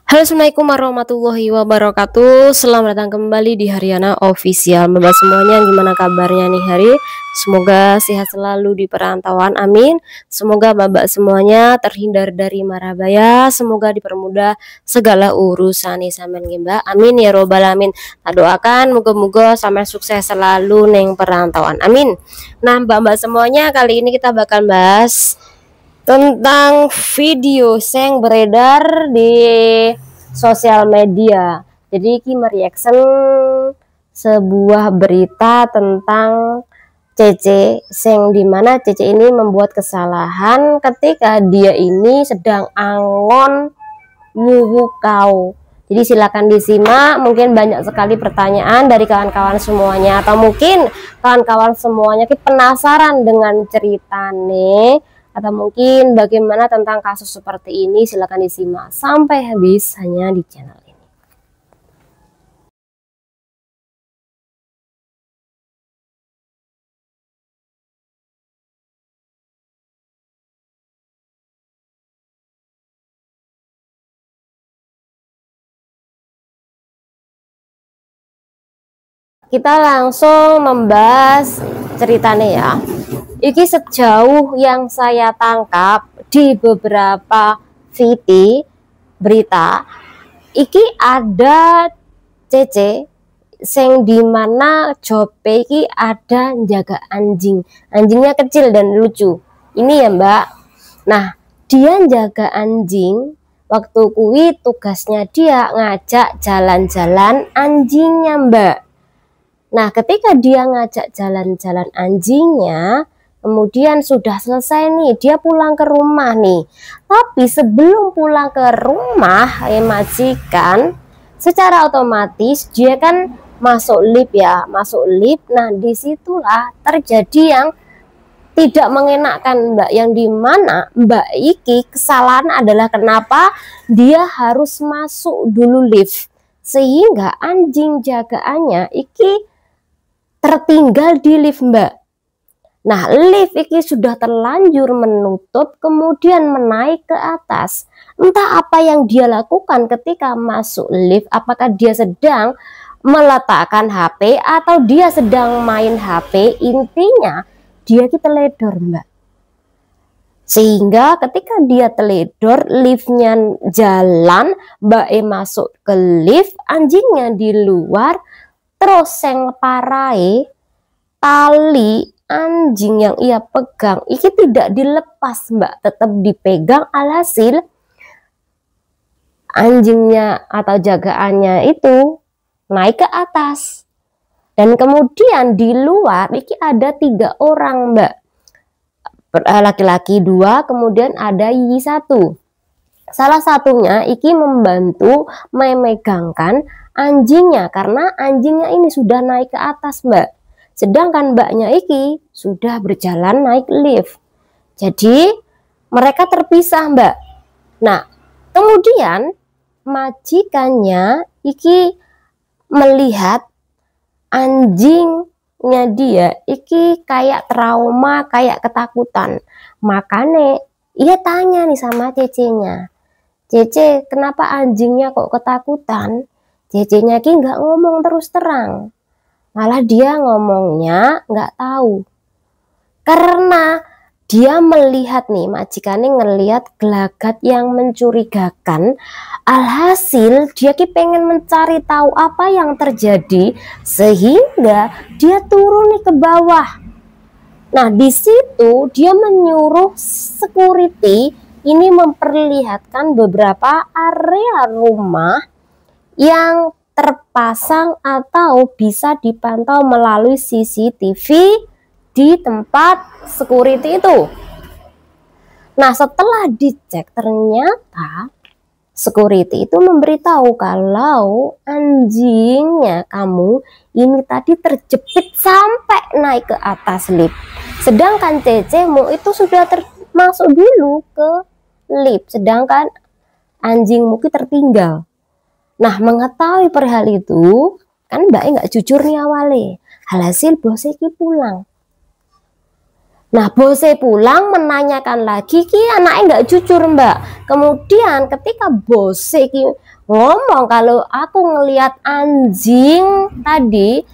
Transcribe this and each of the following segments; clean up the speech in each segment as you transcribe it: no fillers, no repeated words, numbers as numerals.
Halo, assalamualaikum warahmatullahi wabarakatuh. Selamat datang kembali di Haryana Official. Bapak semuanya, gimana kabarnya nih hari? Semoga sehat selalu di perantauan, amin. Semoga bapak semuanya terhindar dari mara bahaya. Semoga dipermudah segala urusan nih sampean mbak, amin ya robbal alamin. Nah, doakan moga-moga sampai sukses selalu neng perantauan, amin. Nah, mbak-mbak semuanya, kali ini kita bakal bahas tentang video yang beredar di sosial media. Jadi ki mereaction sebuah berita tentang Cece, yang dimana Cece ini membuat kesalahan ketika dia ini sedang angon wuwukau. Jadi silakan disimak, mungkin banyak sekali pertanyaan dari kawan-kawan semuanya, atau mungkin kawan-kawan semuanya penasaran dengan cerita nih, atau mungkin bagaimana tentang kasus seperti ini. Silakan disimak sampai habis hanya di channel ini. Kita langsung membahas ceritanya ya. Iki sejauh yang saya tangkap di beberapa VT berita, iki ada Cece sing dimana jope iki ada jaga anjing. Anjingnya kecil dan lucu. Ini ya mbak. Nah, dia jaga anjing. Waktu kuwi tugasnya dia ngajak jalan-jalan anjingnya mbak. Nah, ketika dia ngajak jalan-jalan anjingnya, kemudian sudah selesai nih, dia pulang ke rumah nih. Tapi sebelum pulang ke rumah, majikan, secara otomatis dia kan masuk lift ya, masuk lift. Nah, disitulah terjadi yang tidak mengenakan mbak, yang dimana mbak iki kesalahan adalah kenapa dia harus masuk dulu lift, sehingga anjing jagaannya iki tertinggal di lift mbak. Nah, lift ini sudah terlanjur menutup, kemudian menaik ke atas. Entah apa yang dia lakukan ketika masuk lift, apakah dia sedang meletakkan HP atau dia sedang main HP, intinya dia teledor mbak. Sehingga ketika dia teledor, liftnya jalan, mbak masuk ke lift, anjingnya di luar. Terus yang parai tali anjing yang ia pegang iki tidak dilepas mbak, tetap dipegang, alhasil anjingnya atau jagaannya itu naik ke atas. Dan kemudian di luar iki ada 3 orang mbak, laki-laki 2, kemudian ada Yi 1. Salah satunya iki membantu memegangkan anjingnya karena anjingnya ini sudah naik ke atas mbak, sedangkan mbaknya iki sudah berjalan naik lift. Jadi mereka terpisah mbak. Nah, kemudian majikannya iki melihat anjingnya dia iki kayak trauma, kayak ketakutan. Makanya ia tanya nih sama Cece-nya, Cece, kenapa anjingnya kok ketakutan? Cece-nya ki nggak ngomong terus terang, malah dia ngomongnya nggak tahu. Karena dia melihat nih, majikannya ngelihat gelagat yang mencurigakan. Alhasil dia ki pengen mencari tahu apa yang terjadi, sehingga dia turun nih ke bawah. Nah, di situ dia menyuruh security ini memperlihatkan beberapa area rumah yang terpasang atau bisa dipantau melalui CCTV di tempat security itu. Nah, setelah dicek ternyata security itu memberitahu kalau anjingnya kamu ini tadi terjepit sampai naik ke atas lift. Sedangkan Cecemu itu sudah masuk dulu ke lift, sedangkan anjingmu tertinggal. Nah, mengetahui perihal itu, kan mbaknya nggak jujur nih awalnya. Hasil bosnya pulang. Nah, bose pulang menanyakan lagi, ki anaknya nggak jujur mbak. Kemudian ketika bose ki ngomong kalau aku ngelihat anjing tadi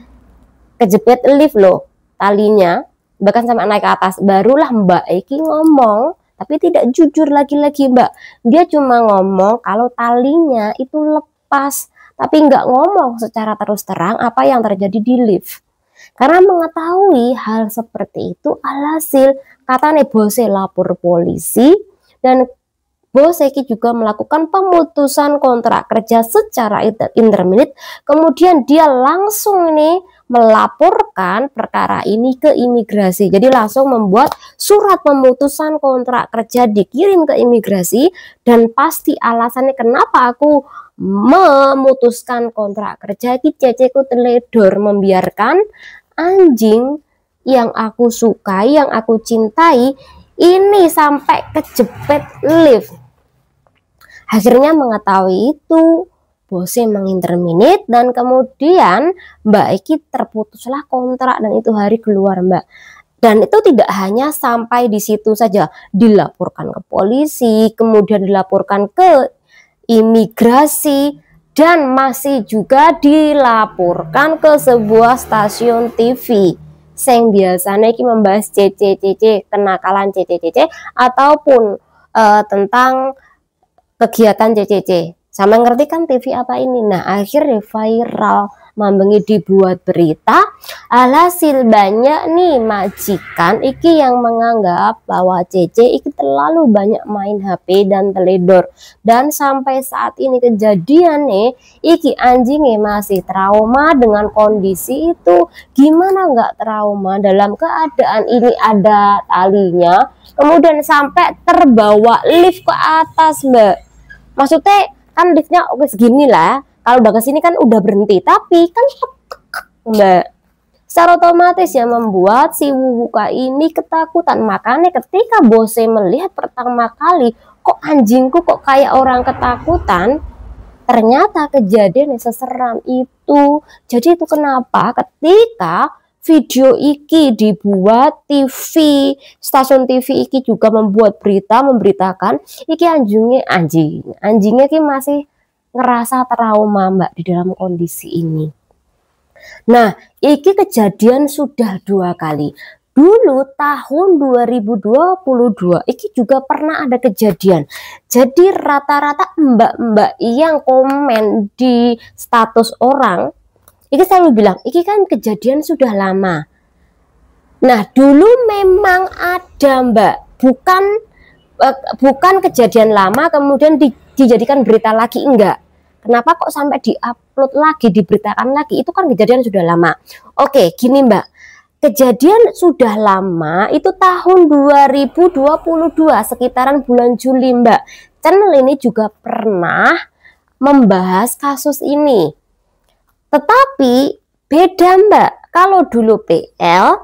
kejepit lift loh talinya, bahkan sampai naik ke atas, barulah mbak Eki ngomong, tapi tidak jujur lagi-lagi mbak. Dia cuma ngomong kalau talinya itu lepas, tapi nggak ngomong secara terus terang apa yang terjadi di lift. Karena mengetahui hal seperti itu, alhasil katanya bose lapor polisi dan bos Eki juga melakukan pemutusan kontrak kerja secara interminit. Kemudian dia langsung nih melaporkan perkara ini ke imigrasi. Jadi langsung membuat surat pemutusan kontrak kerja dikirim ke imigrasi, dan pasti alasannya kenapa aku memutuskan kontrak kerja ki ceceku teledor membiarkan anjing yang aku sukai, yang aku cintai ini sampai kejepit lift. Akhirnya mengetahui itu, bosnya menginterminate dan kemudian Mbak Eki terputuslah kontrak dan itu hari keluar mbak. Dan itu tidak hanya sampai di situ saja, dilaporkan ke polisi, kemudian dilaporkan ke imigrasi, dan masih juga dilaporkan ke sebuah stasiun TV yang biasanya ini membahas CCCC, kenakalan CCCC ataupun tentang kegiatan CCC. Sama ngerti kan TV apa ini? Nah, akhirnya viral, mambengi dibuat berita. Alhasil banyak nih majikan iki yang menganggap bahwa CC iki terlalu banyak main HP dan teledor. Dan sampai saat ini kejadian nih, iki anjingnya masih trauma dengan kondisi itu. Gimana nggak trauma dalam keadaan ini ada talinya, kemudian sampai terbawa lift ke atas mbak. Maksudnya kan liftnya oke segini lah, kalau udah kesini kan udah berhenti, tapi kan mbak, secara otomatis ya membuat si Wuwuka ini ketakutan. Makanya ketika bose melihat pertama kali, kok anjingku kok kayak orang ketakutan, ternyata kejadian yang seseram itu. Jadi itu kenapa ketika video iki dibuat TV, stasiun TV iki juga membuat berita, memberitakan iki anjingnya iki masih ngerasa trauma mbak di dalam kondisi ini. Nah, iki kejadian sudah 2 kali. Dulu tahun 2022 iki juga pernah ada kejadian. Jadi rata-rata mbak-mbak yang komen di status orang iki selalu bilang, iki kan kejadian sudah lama. Nah, dulu memang ada mbak, bukan kejadian lama kemudian dijadikan berita lagi, enggak. Kenapa kok sampai diupload lagi, diberitakan lagi? Itu kan kejadian sudah lama. Oke, gini mbak, kejadian sudah lama itu tahun 2022 sekitaran bulan Juli mbak. Channel ini juga pernah membahas kasus ini. Tetapi beda mbak, kalau dulu PL,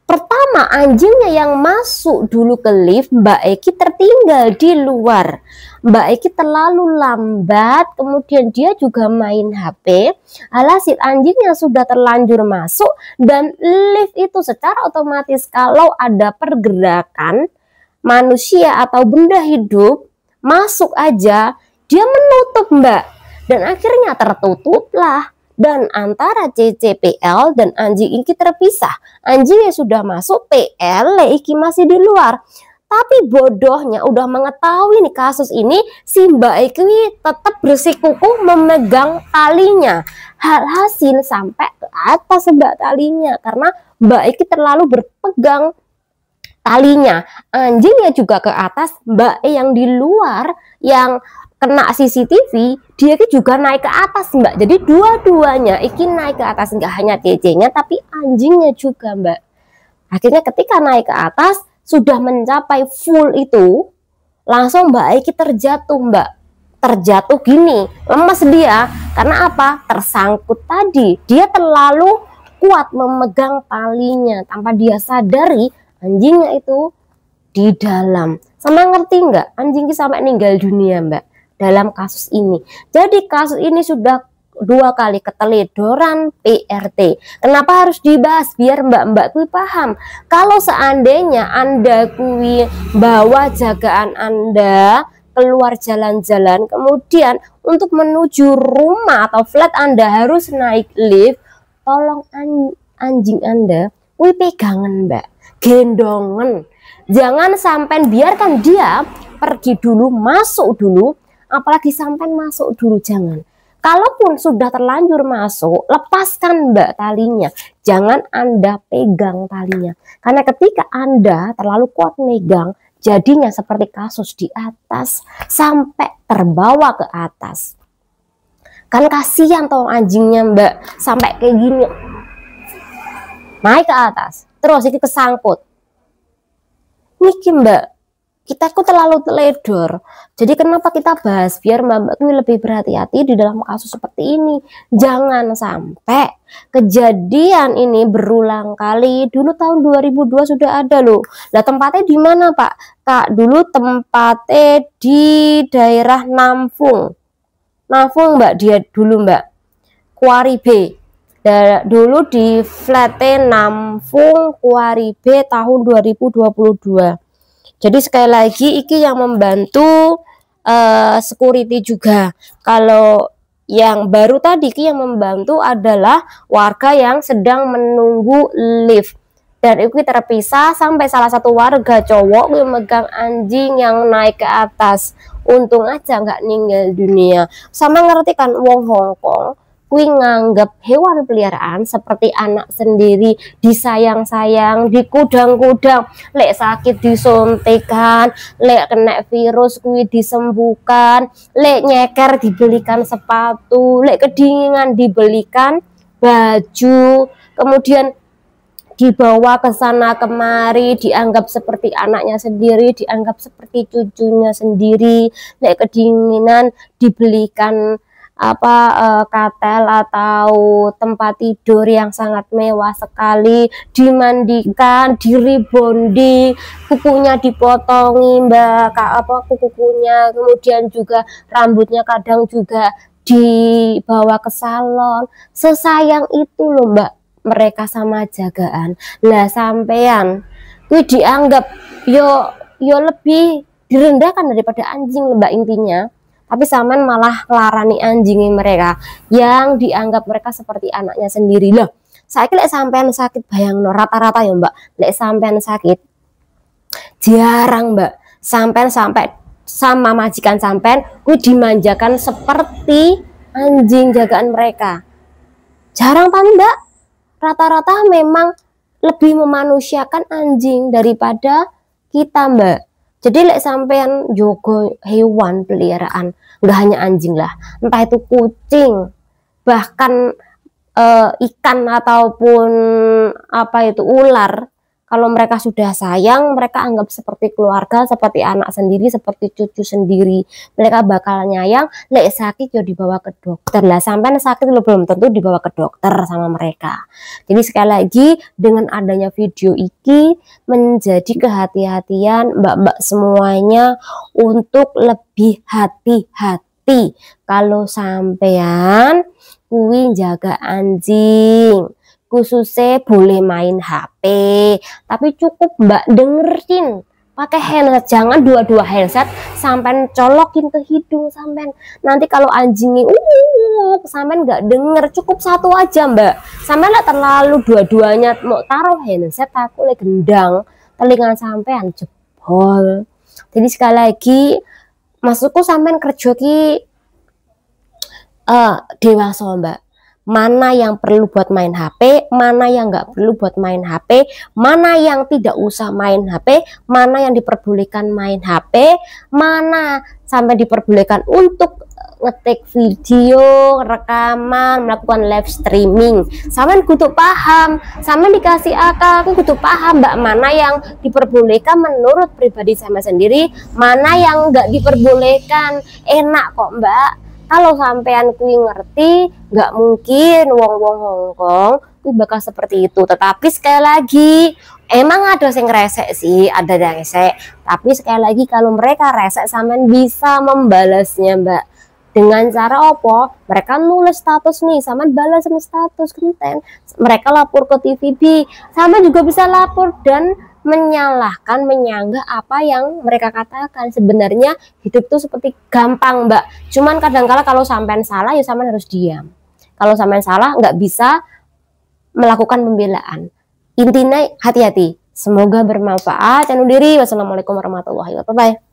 pertama anjingnya yang masuk dulu ke lift, Mbak Eki tertinggal di luar. Mbak Eki terlalu lambat, kemudian dia juga main HP, alhasil anjingnya sudah terlanjur masuk, dan lift itu secara otomatis kalau ada pergerakan manusia atau benda hidup, masuk aja, dia menutup mbak. Dan akhirnya tertutuplah. Dan antara CCPL dan anjing iki terpisah. Anjingnya sudah masuk, PL iki masih di luar. Tapi bodohnya udah mengetahui nih kasus ini, si Mbak Eki tetap bersikukuh memegang talinya. Hasil sampai ke atas mbak talinya, karena Mbak Eki terlalu berpegang talinya. Anjingnya juga ke atas, Mbak E yang di luar yang kena CCTV, dia juga naik ke atas mbak. Jadi dua-duanya iki naik ke atas, nggak hanya CC-nya tapi anjingnya juga mbak. Akhirnya ketika naik ke atas sudah mencapai full itu, langsung Mbak Eki terjatuh mbak. Terjatuh gini, lemes dia. Karena apa? Tersangkut tadi. Dia terlalu kuat memegang talinya tanpa dia sadari anjingnya itu di dalam. Sama ngerti nggak? Anjingnya sampai meninggal dunia mbak dalam kasus ini. Jadi kasus ini sudah dua kali keteledoran PRT. Kenapa harus dibahas? Biar mbak-mbak kuwi paham. Kalau seandainya Anda kuwi bawa jagaan Anda keluar jalan-jalan, kemudian untuk menuju rumah atau flat Anda harus naik lift, tolong anjing Anda kuwi pegangan mbak, gendongan. Jangan sampai biarkan dia pergi dulu, masuk dulu, apalagi sampai masuk dulu, jangan. Kalaupun sudah terlanjur masuk, lepaskan mbak talinya. Jangan Anda pegang talinya. Karena ketika Anda terlalu kuat megang, jadinya seperti kasus di atas sampai terbawa ke atas. Kan kasihan toh anjingnya mbak, sampai kayak gini. Naik ke atas, terus ini kesangkut. Niki mbak, kita kok terlalu teledor. Jadi kenapa kita bahas biar mbak-mbak ini lebih berhati-hati di dalam kasus seperti ini. Jangan sampai kejadian ini berulang kali. Dulu tahun 2002 sudah ada loh. Nah tempatnya di mana Pak? Kak, dulu tempatnya di daerah Namfung. Namfung mbak, dia dulu mbak. Kuari B. Dulu di flat Namfung Kuari B tahun 2022. Jadi sekali lagi iki yang membantu security juga. Kalau yang baru tadi iki yang membantu adalah warga yang sedang menunggu lift. Dan itu terpisah sampai salah satu warga cowok yang megang anjing yang naik ke atas. Untung aja nggak meninggal dunia. Sama ngerti kan wong Hongkong kui nganggap hewan peliharaan seperti anak sendiri, disayang-sayang, dikudang-kudang, lek sakit disuntikan, lek kena virus kui disembuhkan, lek nyeker dibelikan sepatu, lek kedinginan dibelikan baju, kemudian dibawa ke sana kemari, dianggap seperti anaknya sendiri, dianggap seperti cucunya sendiri, lek kedinginan dibelikan katel atau tempat tidur yang sangat mewah sekali, dimandikan, diribonding, kukunya dipotongi mbak, kukunya, kemudian juga rambutnya kadang juga dibawa ke salon. Sesayang itu loh mbak mereka sama jagaan. Lah sampean kuwi dianggap yo lebih direndahkan daripada anjing mbak intinya. Tapi sampean malah larani anjingnya mereka yang dianggap mereka seperti anaknya sendiri. Loh, saya lek sampean sakit bayangno rata-rata ya mbak, lek sampean sakit jarang mbak sampai sama majikan sampean kuwi dimanjakan seperti anjing jagaan mereka. Jarang kan mbak, rata-rata memang lebih memanusiakan anjing daripada kita mbak. Jadi lek sampean jogo hewan peliharaan, nggak hanya anjing lah, entah itu kucing, bahkan ikan ataupun ular, kalau mereka sudah sayang, mereka anggap seperti keluarga, seperti anak sendiri, seperti cucu sendiri. Mereka bakal nyayang, lek sakit ya dibawa ke dokter. Lah sampai sakit lo belum tentu dibawa ke dokter sama mereka. Jadi sekali lagi dengan adanya video ini menjadi kehati-hatian mbak-mbak semuanya untuk lebih hati-hati kalau sampean kuwi jaga anjing. Khususnya boleh main HP, tapi cukup mbak dengerin pakai handset, jangan dua-dua handset sampai colokin ke hidung sampai nanti kalau anjingnya sampai nggak denger, cukup satu aja mbak, sampai nggak terlalu dua-duanya mau taruh handset aku lagi gendang telinga sampean jebol. Jadi sekali lagi maksudku sampean kerja ki dewasa mbak, mana yang perlu buat main HP, mana yang nggak perlu buat main HP, mana yang tidak usah main HP, mana yang diperbolehkan main HP, mana sampai diperbolehkan untuk ngetik video, rekaman, melakukan live streaming. Sampean kudu paham, sampean dikasih akal, aku kudu paham mbak, mana yang diperbolehkan menurut pribadi sama sendiri, mana yang nggak diperbolehkan. Enak kok mbak. Kalau sampean kui ngerti, nggak mungkin wong-wong Hongkong kui bakal seperti itu. Tetapi sekali lagi, emang ada yang resek sih, ada yang resek. Tapi sekali lagi kalau mereka resek, sampean bisa membalasnya mbak dengan cara opo mereka nulis status nih sama balas status konten, mereka lapor ke TVB, sama juga bisa lapor dan menyalahkan, menyanggah apa yang mereka katakan. Sebenarnya hidup tuh seperti gampang mbak, cuman kadangkala kalau sampean salah ya sampean harus diam, kalau sampean salah nggak bisa melakukan pembelaan. Intinya hati-hati, semoga bermanfaat. Jangan diri. Wassalamualaikum warahmatullahi wabarakatuh.